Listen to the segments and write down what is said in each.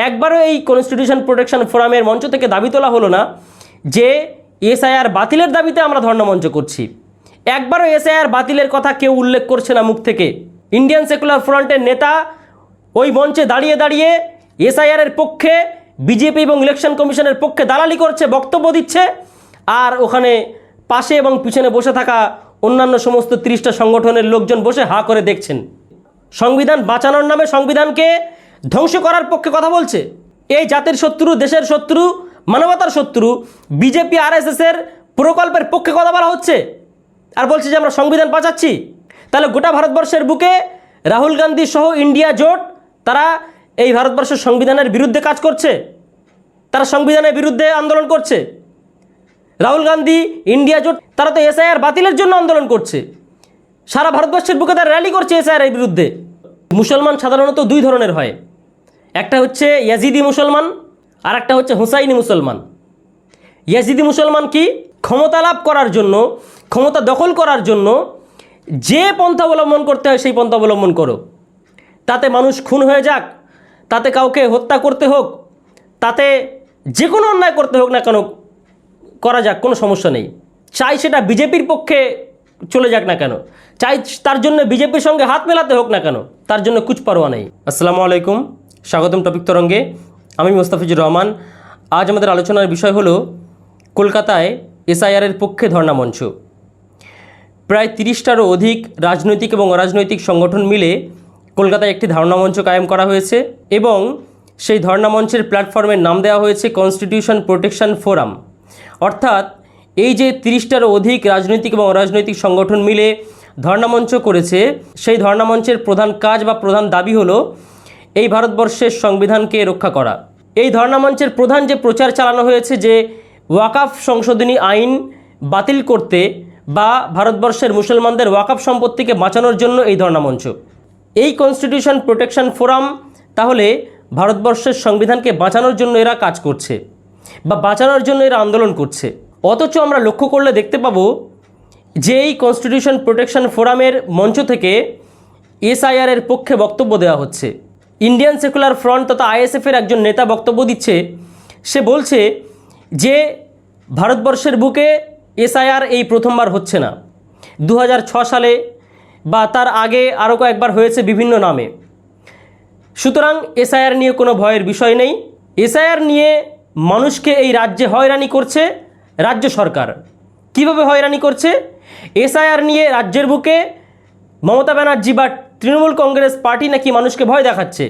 একবারও এই constitution protection ফোরামের মঞ্চ থেকে দাবি তোলা হলো না যে এসআইআর বাতিলের দাবিতে আমরা ধর্ণা মঞ্চ করছি। একবারও এসআইআর বাতিলের কথা কেউ উল্লেখ করছে না মুখ থেকে। ইন্ডিয়ান সেকুলার ফ্রন্টের নেতা ওই মঞ্চে দাঁড়িয়ে দাঁড়িয়ে এসআইআরের পক্ষে, বিজেপি এবং ইলেকশন কমিশনের পক্ষে দালালি করছে, বক্তব্য দিচ্ছে, আর ওখানে পাশে এবং পিছনে বসে থাকা অন্যান্য সমস্ত 30টা সংগঠনের লোকজন বসে হা করে দেখছেন। সংবিধান বাঁচানোর নামে সংবিধানকে ধ্বংস করার পক্ষে কথা বলছে। এই জাতির শত্রু, দেশের শত্রু, মানবতার শত্রু বিজেপি আরএসএসের প্রকল্পের পক্ষে কথা বলা হচ্ছে, আর বলছে যে আমরা সংবিধান বাঁচাচ্ছি। তাহলে গোটা ভারতবর্ষের বুকে রাহুল গান্ধী সহ ইন্ডিয়া জোট তারা এই ভারতবর্ষের সংবিধানের বিরুদ্ধে কাজ করছে, তারা সংবিধানের বিরুদ্ধে আন্দোলন করছে। রাহুল গান্ধী, ইন্ডিয়া জোট তারা তো এসআইআর বাতিলের জন্য আন্দোলন করছে। সারা ভারতবর্ষের বুকে তারা র্যালি করছে এসআইআর এর বিরুদ্ধে। মুসলমান সাধারণত দুই ধরনের হয়, একটা হচ্ছে ইয়াজিদি মুসলমান, আর একটা হচ্ছে হুসাইনি মুসলমান। ইয়াজিদি মুসলমান কি? ক্ষমতা লাভ করার জন্য, ক্ষমতা দখল করার জন্য যে পন্থা অবলম্বন করতে হয় সেই পন্থা অবলম্বন করো, তাতে মানুষ খুন হয়ে যাক, তাতে কাউকে হত্যা করতে হোক, তাতে যে কোনো অন্যায় করতে হোক না কেন করা যাক, কোনো সমস্যা নেই। চাই সেটা বিজেপির পক্ষে চলে যাক না কেন, চাই তার জন্য বিজেপির সঙ্গে হাত মেলাতে হোক না কেন, তার জন্য কুছ পরোয়া নেই। আসসালামু আলাইকুম, স্বাগতম টপিক তরঙ্গে। আমি মোস্তাফিজুর রহমান। আজ আমাদের আলোচনার বিষয় হলো কলকাতায় এসআইআরের পক্ষে ধর্ণা মঞ্চ। প্রায় 30টারও অধিক রাজনৈতিক এবং অরাজনৈতিক সংগঠন মিলে কলকাতায় একটি ধর্ণা মঞ্চ কায়েম করা হয়েছে এবং সেই ধর্ণা মঞ্চের প্ল্যাটফর্মের নাম দেওয়া হয়েছে কনস্টিটিউশন প্রোটেকশন ফোরাম। অর্থাৎ এই যে 30টারও অধিক রাজনৈতিক এবং অরাজনৈতিক সংগঠন মিলে ধর্ণা মঞ্চ করেছে, সেই ধর্ণা মঞ্চের প্রধান কাজ বা প্রধান দাবি হলো এই ভারতবর্ষের সংবিধানকে রক্ষা করা। এই ধর্ণা মঞ্চের প্রধান যে প্রচার চালানো হয়েছে যে ওয়াকাফ সংশোধনী আইন বাতিল করতে বা ভারতবর্ষের মুসলমানদের ওয়াকাফ সম্পত্তিকে বাঁচানোর জন্য এই ধর্ণা মঞ্চ। এই কনস্টিটিউশন প্রোটেকশন ফোরাম তাহলে ভারতবর্ষের সংবিধানকে বাঁচানোর জন্য এরা কাজ করছে বা বাঁচানোর জন্য এরা আন্দোলন করছে। অথচ আমরা লক্ষ্য করলে দেখতে পাবো যে এই কনস্টিটিউশন প্রোটেকশন ফোরামের মঞ্চ থেকে এসআইআরের পক্ষে বক্তব্য দেওয়া হচ্ছে। ইন্ডিয়ান সেকুলার ফ্রন্ট তথা আইএসএফের একজন নেতা বক্তব্য দিচ্ছে, সে বলছে যে ভারতবর্ষের বুকে এসআইআর এই প্রথমবার হচ্ছে না, 2006 সালে বা তার আগে আরও কয়েকবার হয়েছে বিভিন্ন নামে। সুতরাং এসআইআর নিয়ে কোনো ভয়ের বিষয় নেই। এসআইআর নিয়ে মানুষকে এই রাজ্যে হয়রানি করছে রাজ্য সরকার। কিভাবে হয়রানি করছে? এসআইআর নিয়ে রাজ্যের বুকে মমতা ব্যানার্জি বা তৃণমূল কংগ্রেস পার্টি নাকি মানুষকে ভয় দেখাচ্ছে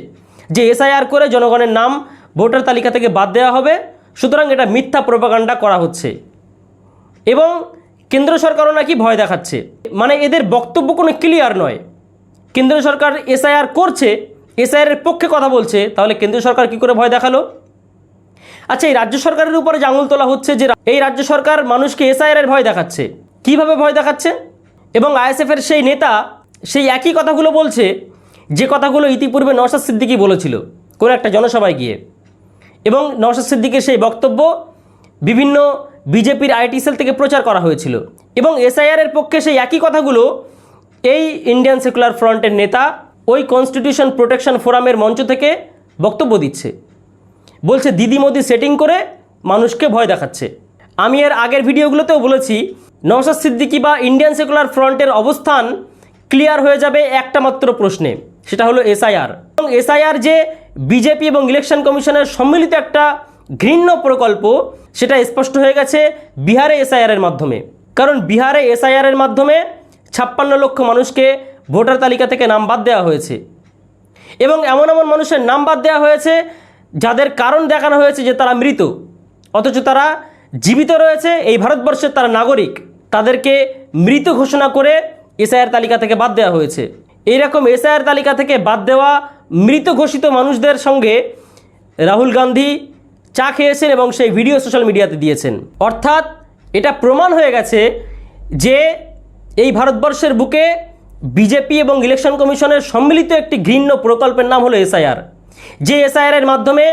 যে এসআইআর করে জনগণের নাম ভোটার তালিকা থেকে বাদ দেওয়া হবে, সুতরাং এটা মিথ্যা প্রোপাগান্ডা করা হচ্ছে। এবং কেন্দ্র সরকারও নাকি ভয় দেখাচ্ছে। মানে এদের বক্তব্য কোনো ক্লিয়ার নয়। কেন্দ্র সরকার এসআইআর করছে, এসআইআরের পক্ষে কথা বলছে, তাহলে কেন্দ্র সরকার কী করে ভয় দেখালো? আচ্ছা, এই রাজ্য সরকারের উপরে যে আঙুল তোলা হচ্ছে যে এই রাজ্য সরকার মানুষকে এসআইআরের ভয় দেখাচ্ছে, কিভাবে ভয় দেখাচ্ছে? এবং আইএসএফের সেই নেতা সেই একই কথাগুলো বলছে যে কথাগুলো ইতিপূর্বে নওশাদ সিদ্দিকী বলেছিল কোনো একটা জনসভায় গিয়ে, এবং নওশাদ সিদ্দিকীর সেই বক্তব্য বিভিন্ন বিজেপির আইটি সেল থেকে প্রচার করা হয়েছিল। এবং এসআইআরের পক্ষে সেই একই কথাগুলো এই ইন্ডিয়ান সেকুলার ফ্রন্টের নেতা ওই কনস্টিটিউশন প্রোটেকশন ফোরামের মঞ্চ থেকে বক্তব্য দিচ্ছে, বলছে দিদি মোদি সেটিং করে মানুষকে ভয় দেখাচ্ছে। আমি এর আগের ভিডিওগুলোতেও বলেছি নওশাদ সিদ্দিকী বা ইন্ডিয়ান সেকুলার ফ্রন্টের অবস্থান ক্লিয়ার হয়ে যাবে একটা মাত্র প্রশ্নে, সেটা হলো এসআইআর। এবং এসআইআর যে বিজেপি এবং ইলেকশন কমিশনের সম্মিলিত একটা ঘৃণ্য প্রকল্প, সেটা স্পষ্ট হয়ে গেছে বিহারে এসআইআরের মাধ্যমে। কারণ বিহারে এসআইআরের মাধ্যমে 56 লক্ষ মানুষকে ভোটার তালিকা থেকে নাম বাদ দেওয়া হয়েছে, এবং এমন এমন মানুষের নাম বাদ দেওয়া হয়েছে যাদের কারণ দেখানো হয়েছে যে তারা মৃত, অথচ তারা জীবিত রয়েছে, এই ভারতবর্ষের তারা নাগরিক, তাদেরকে মৃত ঘোষণা করে এসআইআর তালিকা থেকে বাদ দেওয়া হয়েছে। এইরকম এসআইআর তালিকা থেকে বাদ দেওয়া মৃত ঘোষিত মানুষদের সঙ্গে রাহুল গান্ধী চা খেয়েছেন এবং সেই ভিডিও সোশ্যাল মিডিয়াতে দিয়েছেন। অর্থাৎ এটা প্রমাণ হয়ে গেছে যে এই ভারতবর্ষের বুকে বিজেপি এবং ইলেকশন কমিশনের সম্মিলিত একটি ঘৃণ্য প্রকল্পের নাম হলো এসআইআর। যে এসআইআরের মাধ্যমে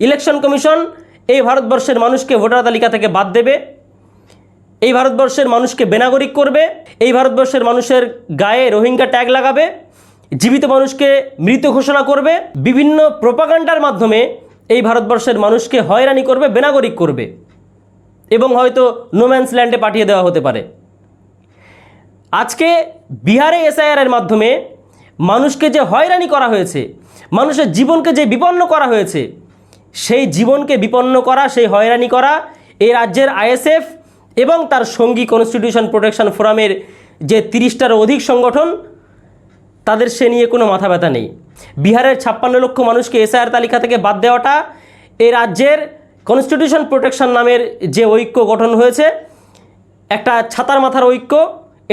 ইলেকশন কমিশন এই ভারতবর্ষের মানুষকে ভোটার তালিকা থেকে বাদ দেবে, এই ভারতবর্ষের মানুষকে বেনাগরিক করবে, এই ভারতবর্ষের মানুষের গায়ে রোহিঙ্গা ট্যাগ লাগাবে, জীবিত মানুষকে মৃত ঘোষণা করবে। বিভিন্ন প্রোপাগান্ডার মাধ্যমে এই ভারতবর্ষের মানুষকে হয়রানি করবে, বেনাগরিক করবে এবং হয়তো নোম্যান্স ল্যান্ডে পাঠিয়ে দেওয়া হতে পারে। আজকে বিহারে এসআইআরের মাধ্যমে মানুষকে যে হয়রানি করা হয়েছে, মানুষের জীবনকে যে বিপন্ন করা হয়েছে, সেই জীবনকে বিপন্ন করা, সেই হয়রানি করা এই রাজ্যের আইএসএফ এবং তার সঙ্গী কনস্টিটিউশন প্রোটেকশন ফোরামের যে 30টারও অধিক সংগঠন, তাদের সে নিয়ে কোনো মাথা ব্যথা নেই। বিহারের 56 লক্ষ মানুষকে এসআইআর তালিকা থেকে বাদ দেওয়াটা এই রাজ্যের কনস্টিটিউশন প্রোটেকশন নামের যে ঐক্য গঠন হয়েছে, একটা ছাতার মাথার ঐক্য,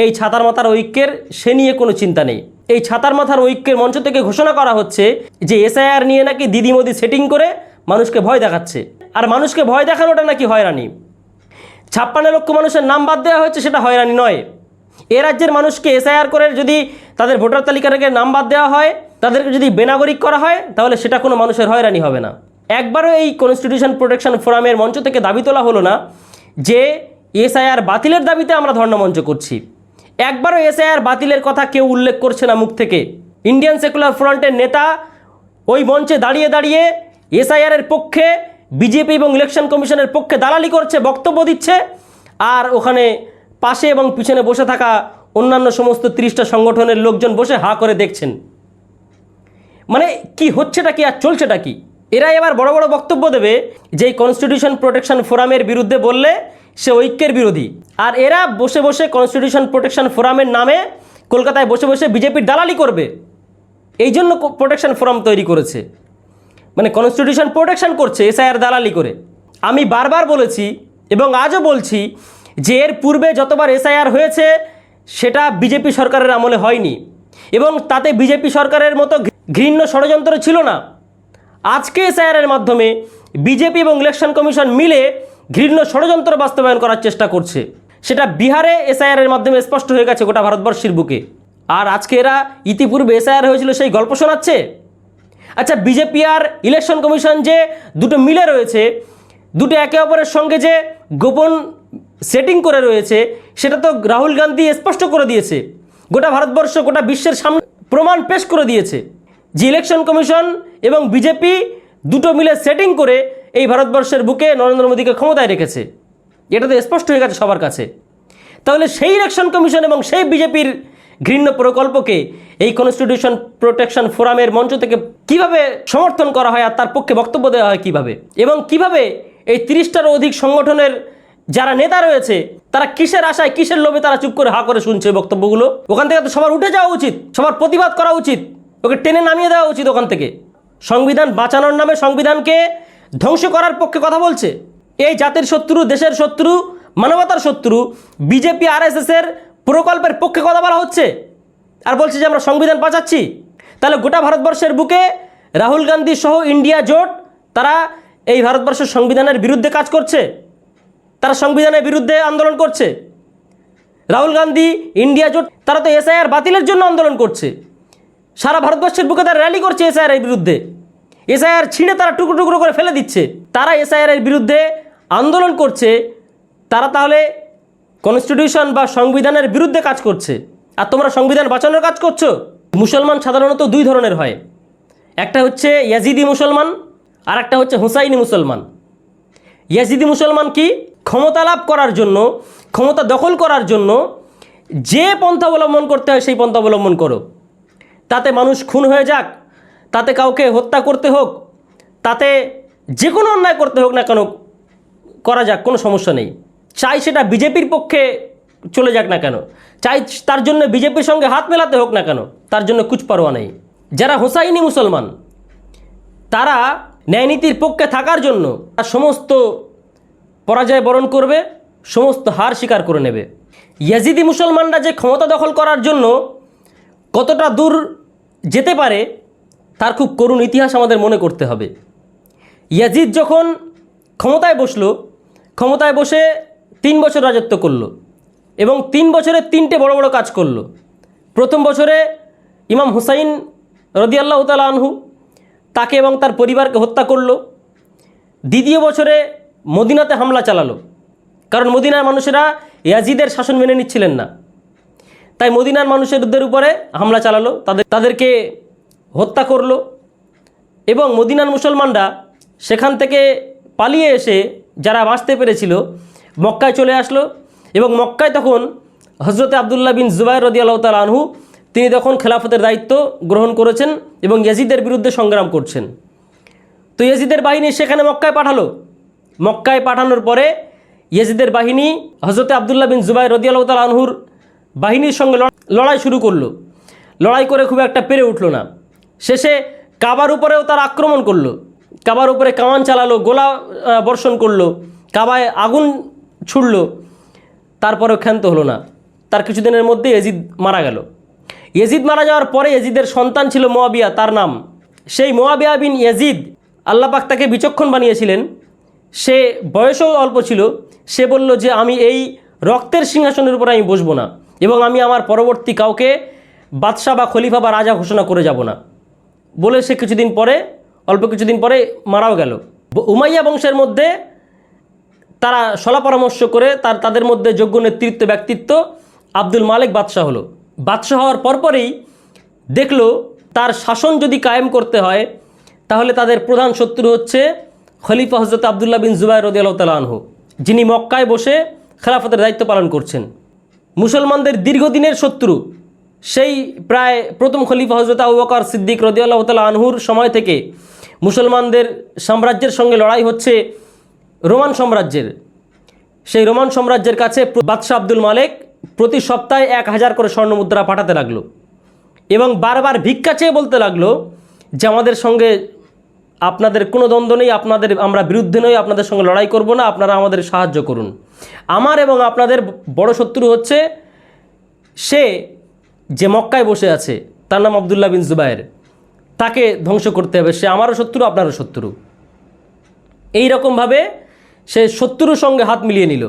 এই ছাতার মাথার ঐক্যের সে নিয়ে কোনো চিন্তা নেই। এই ছাতার মাথার ঐক্যের মঞ্চ থেকে ঘোষণা করা হচ্ছে যে এসআইআর নিয়ে নাকি দিদি মোদি সেটিং করে মানুষকে ভয় দেখাচ্ছে, আর মানুষকে ভয় দেখানোটা নাকি হয়রানি। 56 লক্ষ মানুষের নাম বাদ দেওয়া হয়েছে, সেটা হয়রানি নয়। এ রাজ্যের মানুষকে এসআইআর করে যদি তাদের ভোটার তালিকা থেকে নাম বাদ দেওয়া হয়, তাদেরকে যদি বেনাগরিক করা হয়, তাহলে সেটা কোনো মানুষের হয়রানি হবে না। একবারও এই কনস্টিটিউশন প্রোটেকশন ফোরামের মঞ্চ থেকে দাবি তোলা হলো না যে এসআইআর বাতিলের দাবিতে আমরা ধর্ণা মঞ্চ করছি। একবারও এসআইআর বাতিলের কথা কেউ উল্লেখ করছে না মুখ থেকে। ইন্ডিয়ান সেকুলার ফ্রন্টের নেতা ওই মঞ্চে দাঁড়িয়ে দাঁড়িয়ে এসআইআরের পক্ষে, বিজেপি এবং ইলেকশন কমিশনের পক্ষে দালালি করছে, বক্তব্য দিচ্ছে, আর ওখানে পাশে এবং পিছনে বসে থাকা অন্যান্য সমস্ত 30টা সংগঠনের লোকজন বসে হা করে দেখছেন। মানে কি হচ্ছেটা কি আর চলছেটা কি? এরা এবার বড় বড় বক্তব্য দেবে যে এই কনস্টিটিউশন প্রোটেকশন ফোরামের বিরুদ্ধে বললে সে ঐক্যের বিরোধী, আর এরা বসে বসে কনস্টিটিউশন প্রোটেকশন ফোরামের নামে কলকাতায় বসে বসে বিজেপির দালালি করবে। এই জন্য প্রোটেকশন ফোরাম তৈরি করেছে, মানে কনস্টিটিউশন প্রোটেকশন করছে এসআইআর দালালি করে। আমি বারবার বলেছি এবং আজও বলছি যে এর পূর্বে যতবার এসআইআর হয়েছে সেটা বিজেপি সরকারের আমলে হয়নি, এবং তাতে বিজেপি সরকারের মতো ঘৃণ্য ষড়যন্ত্র ছিল না। আজকে এসআইআরের মাধ্যমে বিজেপি এবং ইলেকশন কমিশন মিলে ঘৃণ্য ষড়যন্ত্র বাস্তবায়ন করার চেষ্টা করছে। সেটা বিহারে এসআইআরের মাধ্যমে স্পষ্ট হয়ে গেছে গোটা ভারতবর্ষের বুকে। আর আজকে এরা ইতিপূর্বে এসআইআর হয়েছিল সেই গল্প শোনাচ্ছে। আচ্ছা, বিজেপি আর ইলেকশন কমিশন যে দুটো মিলে রয়েছে, দুটো একে অপরের সঙ্গে যে গোপন সেটিং করে রয়েছে, সেটা তো রাহুল গান্ধী স্পষ্ট করে দিয়েছে, গোটা ভারতবর্ষ, গোটা বিশ্বের সামনে প্রমাণ পেশ করে দিয়েছে যে ইলেকশন কমিশন এবং বিজেপি দুটো মিলে সেটিং করে এই ভারতবর্ষের বুকে নরেন্দ্র মোদীকে ক্ষমতায় রেখেছে। এটা তো স্পষ্ট হয়ে গেছে সবার কাছে। তাহলে সেই ইলেকশন কমিশন এবং সেই বিজেপির ঘৃণ্য প্রকল্পকে এই কনস্টিটিউশন প্রোটেকশন ফোরামের মঞ্চ থেকে কিভাবে সমর্থন করা হয়, আর তার পক্ষে বক্তব্য দেওয়া হয় কিভাবে, এবং কিভাবে এই 30টারও অধিক সংগঠনের যারা নেতা রয়েছে তারা কিসের আশায়, কিসের লোভে তারা চুপ করে হা করে শুনছে বক্তব্যগুলো। ওখান থেকে তো সবার উঠে যাওয়া উচিত, সবার প্রতিবাদ করা উচিত, ওকে টেনে নামিয়ে দেওয়া উচিত ওখান থেকে। সংবিধান বাঁচানোর নামে সংবিধানকে ধ্বংস করার পক্ষে কথা বলছে এই জাতির শত্রু, দেশের শত্রু, মানবতার শত্রু বিজেপি আরএসএসের প্রকল্পের পক্ষে কথা বলা হচ্ছে, আর বলছে যে আমরা সংবিধান বাঁচাচ্ছি। তাহলে গোটা ভারতবর্ষের বুকে রাহুল গান্ধী সহ ইন্ডিয়া জোট তারা এই ভারতবর্ষের সংবিধানের বিরুদ্ধে কাজ করছে, তারা সংবিধানের বিরুদ্ধে আন্দোলন করছে। রাহুল গান্ধী, ইন্ডিয়া জোট তারা তো এসআইআর বাতিলের জন্য আন্দোলন করছে। সারা ভারতবর্ষের বুকে তারা র্যালি করছে এসআইআর এর বিরুদ্ধে। এসআইআর ছিঁড়ে তারা টুকরো টুকরো করে ফেলে দিচ্ছে। তারা এসআইআর এর বিরুদ্ধে আন্দোলন করছে, তারা তাহলে কনস্টিটিউশন বা সংবিধানের বিরুদ্ধে কাজ করছে, আর তোমরা সংবিধান বাঁচানোর কাজ করছো। মুসলমান সাধারণত দুই ধরনের হয়, একটা হচ্ছে ইয়াজিদি মুসলমান, আর একটা হচ্ছে হুসাইনি মুসলমান। ইয়াজিদি মুসলমান কি? ক্ষমতা লাভ করার জন্য, ক্ষমতা দখল করার জন্য যে পন্থা অবলম্বন করতে হয় সেই পন্থা অবলম্বন করো, তাতে মানুষ খুন হয়ে যাক, তাতে কাউকে হত্যা করতে হোক, তাতে যে কোনো অন্যায় করতে হোক না কেন, করা যাক, কোনো সমস্যা নেই। চাই সেটা বিজেপির পক্ষে চলে যাক না কেন, চাই তার জন্য বিজেপির সঙ্গে হাত মেলাতে হোক না কেন, তার জন্য কুছ পরোয়া নেই। যারা হুসাইনি মুসলমান তারা ন্যায়নীতির পক্ষে থাকার জন্য সমস্ত পরাজয় বরণ করবে, সমস্ত হার স্বীকার করে নেবে। ইয়াজিদি মুসলমানরা যে ক্ষমতা দখল করার জন্য কতটা দূর যেতে পারে তার খুব করুণ ইতিহাস আমাদের মনে করতে হবে। ইয়াজিদ যখন ক্ষমতায় বসলো, ক্ষমতায় বসে 3 বছর রাজত্ব করলো এবং 3 বছরে 3টে বড় বড় কাজ করলো। প্রথম বছরে ইমাম হুসাইন রাদিয়াল্লাহু তাআলা আনহু তাকে এবং তার পরিবারকে হত্যা করলো। দ্বিতীয় বছরে মদিনাতে হামলা চালালো, কারণ মদিনার মানুষেরা ইয়াজিদের শাসন মেনে নিচ্ছিলেন না, তাই মদিনার মানুষেরদের উপরে হামলা চালালো, তাদেরকে হত্যা করলো। এবং মদিনার মুসলমানরা সেখান থেকে পালিয়ে এসে যারা বাঁচতে পেরেছিল মক্কায় চলে আসলো এবং মক্কায় তখন হজরতে আবদুল্লাহ বিন জুবাইর রাদিয়াল্লাহু তাআলা আনহু তিনি তখন খেলাফতের দায়িত্ব গ্রহণ করেছেন এবং ইয়াজিদের বিরুদ্ধে সংগ্রাম করছেন। তো ইয়াজিদের বাহিনী সেখানে মক্কায় পাঠালো। মক্কায় পাঠানোর পরে ইয়াজিদের বাহিনী হজরতে আবদুল্লাহ বিন জুবাইর রাদিয়াল্লাহু তাআলা আনহুর বাহিনীর সঙ্গে লড়াই শুরু করলো। লড়াই করে খুব একটা পেরে উঠলো না। শেষে কাবার উপরেও তারা আক্রমণ করলো, কাবার উপরে কামান চালালো, গোলা বর্ষণ করলো, কাবায় আগুন ছুড়লো, তারপরেও ক্ষান্ত হলো না। তার কিছুদিনের মধ্যে ইয়াজিদ মারা গেল। ইয়াজিদ মারা যাওয়ার পরে ইয়াজিদের সন্তান ছিল মুয়াবিয়া, তার নাম। সেই মুয়াবিয়া বিন ইয়াজিদ আল্লাহ পাক তাকে বিচক্ষণ বানিয়েছিলেন। সে বয়সও অল্প ছিল। সে বলল যে আমি এই রক্তের সিংহাসনের উপর আমি বসবো না এবং আমি আমার পরবর্তী কাউকে বাদশাহ বা খলিফা বা রাজা ঘোষণা করে যাব না বলে সে অল্প কিছুদিন পরে মারাও গেল। উমাইয়া বংশের মধ্যে তারা সলা পরামর্শ করে তাদের মধ্যে যোগ্য নেতৃত্ব ব্যক্তিত্ব আব্দুল মালিক বাদশাহ হলো। বাদশাহ হওয়ার পরপরেই দেখলো তার শাসন যদি কায়েম করতে হয় তাহলে তাদের প্রধান শত্রু হচ্ছে খলিফা হজরত আবদুল্লাহ বিন জুবাইর রাদিয়াল্লাহু তাআলা আনহু, যিনি মক্কায় বসে খেলাফতের দায়িত্ব পালন করছেন। মুসলমানদের দীর্ঘদিনের শত্রু সেই প্রায় প্রথম খলিফা হজরত আবু বকর সিদ্দিক রাদিয়াল্লাহু তাআলা আনহুর সময় থেকে মুসলমানদের সাম্রাজ্যের সঙ্গে লড়াই হচ্ছে রোমান সাম্রাজ্যের। সেই রোমান সাম্রাজ্যের কাছে বাদশাহ আব্দুল মালিক প্রতি সপ্তাহে 1000 করে স্বর্ণমুদ্রা পাঠাতে লাগলো এবং বারবার ভিক্ষা চেয়ে বলতে লাগলো যে আমাদের সঙ্গে আপনাদের কোনো দ্বন্দ্ব নেই, আমরা বিরুদ্ধে নই, আপনাদের সঙ্গে লড়াই করব না, আপনারা আমাদের সাহায্য করুন। আমার এবং আপনাদের বড় শত্রু হচ্ছে সে যে মক্কায় বসে আছে, তার নাম আবদুল্লাহ বিন জুবাইর, তাকে ধ্বংস করতে হবে। সে আমারও শত্রু, আপনারও শত্রু। এই রকমভাবে সে শত্রুর সঙ্গে হাত মিলিয়ে নিল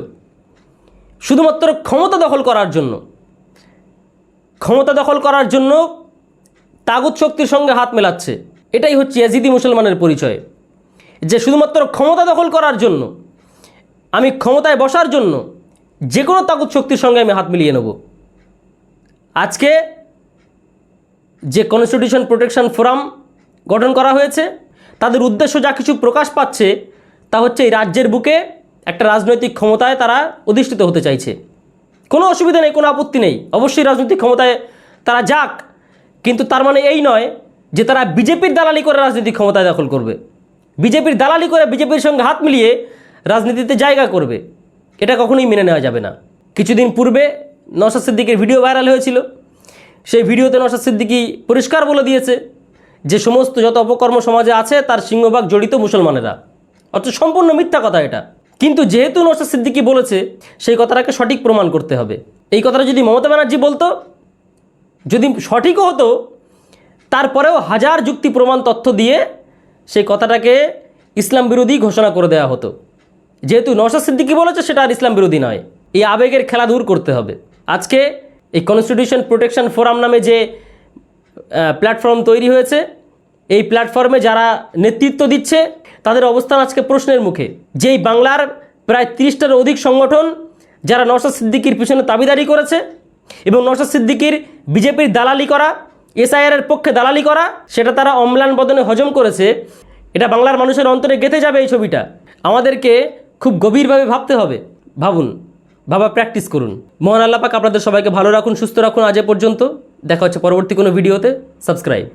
শুধুমাত্র ক্ষমতা দখল করার জন্য তাগুত শক্তির সঙ্গে হাত মেলাচ্ছে। এটাই হচ্ছে ইয়াজিদি মুসলমানের পরিচয়, যে শুধুমাত্র ক্ষমতা দখল করার জন্য, আমি ক্ষমতায় বসার জন্য যে কোনো তাগুত শক্তির সঙ্গে আমি হাত মিলিয়ে নেব। আজকে যে কনস্টিটিউশন প্রোটেকশন ফোরাম গঠন করা হয়েছে, তাদের উদ্দেশ্য যা কিছু প্রকাশ পাচ্ছে তা হচ্ছে এই রাজ্যের বুকে একটা রাজনৈতিক ক্ষমতায় তারা অধিষ্ঠিত হতে চাইছে। কোনো অসুবিধা নেই, কোনো আপত্তি নেই, অবশ্যই রাজনৈতিক ক্ষমতায় তারা যাক, কিন্তু তার মানে এই নয় যে তারা বিজেপির দালালি করে রাজনৈতিক ক্ষমতায় দখল করবে, বিজেপির দালালি করে বিজেপির সঙ্গে হাত মিলিয়ে রাজনীতিতে জায়গা করবে। এটা কখনোই মেনে নেওয়া যাবে না। কিছুদিন পূর্বে নওশাদ সিদ্দিকীর ভিডিও ভাইরাল হয়েছিল। সেই ভিডিওতে নওশাদ সিদ্দিকী পরিষ্কার বলে দিয়েছে যে সমস্ত যত অপকর্ম সমাজে আছে তার সিংহভাগ জড়িত মুসলমানেরা, অর্থাৎ সম্পূর্ণ মিথ্যা কথা এটা। কিন্তু যেহেতু নওশাদ সিদ্দিকী বলেছে, সেই কথাটাকে সঠিক প্রমাণ করতে হবে। এই কথাটা যদি মমতা ব্যানার্জি বলতো, যদি সঠিকও হতো, তারপরেও হাজার যুক্তি প্রমাণ তথ্য দিয়ে সেই কথাটাকে ইসলাম বিরোধী ঘোষণা করে দেওয়া হতো। যেহেতু নওশাদ সিদ্দিকী বলেছে, সেটা আর ইসলাম বিরোধী নয়। এই আবেগের খেলা দূর করতে হবে। আজকে এই কনস্টিটিউশন প্রোটেকশন ফোরাম নামে যে প্ল্যাটফর্ম তৈরি হয়েছে, এই প্ল্যাটফর্মে যারা নেতৃত্ব দিচ্ছে তাদের অবস্থান আজকে প্রশ্নের মুখে। যেই বাংলার প্রায় 30টার অধিক সংগঠন যারা নওশাদ সিদ্দিকীর পিছনে দাবিদারি করেছে এবং নওশাদ সিদ্দিকীর বিজেপির দালালি করা, এসআইআরের পক্ষে দালালি করা, সেটা তারা অম্লান বদনে হজম করেছে। এটা বাংলার মানুষের অন্তরে গেঁথে যাবে। এই ছবিটা আমাদেরকে খুব গভীরভাবে ভাবতে হবে। ভাবুন, ভাবা প্র্যাকটিস করুন। মহান আল্লাহ পাক আপনাদের সবাইকে ভালো রাখুন, সুস্থ রাখুন। আজ এ পর্যন্ত, দেখা হচ্ছে পরবর্তী কোনো ভিডিওতে। সাবস্ক্রাইব।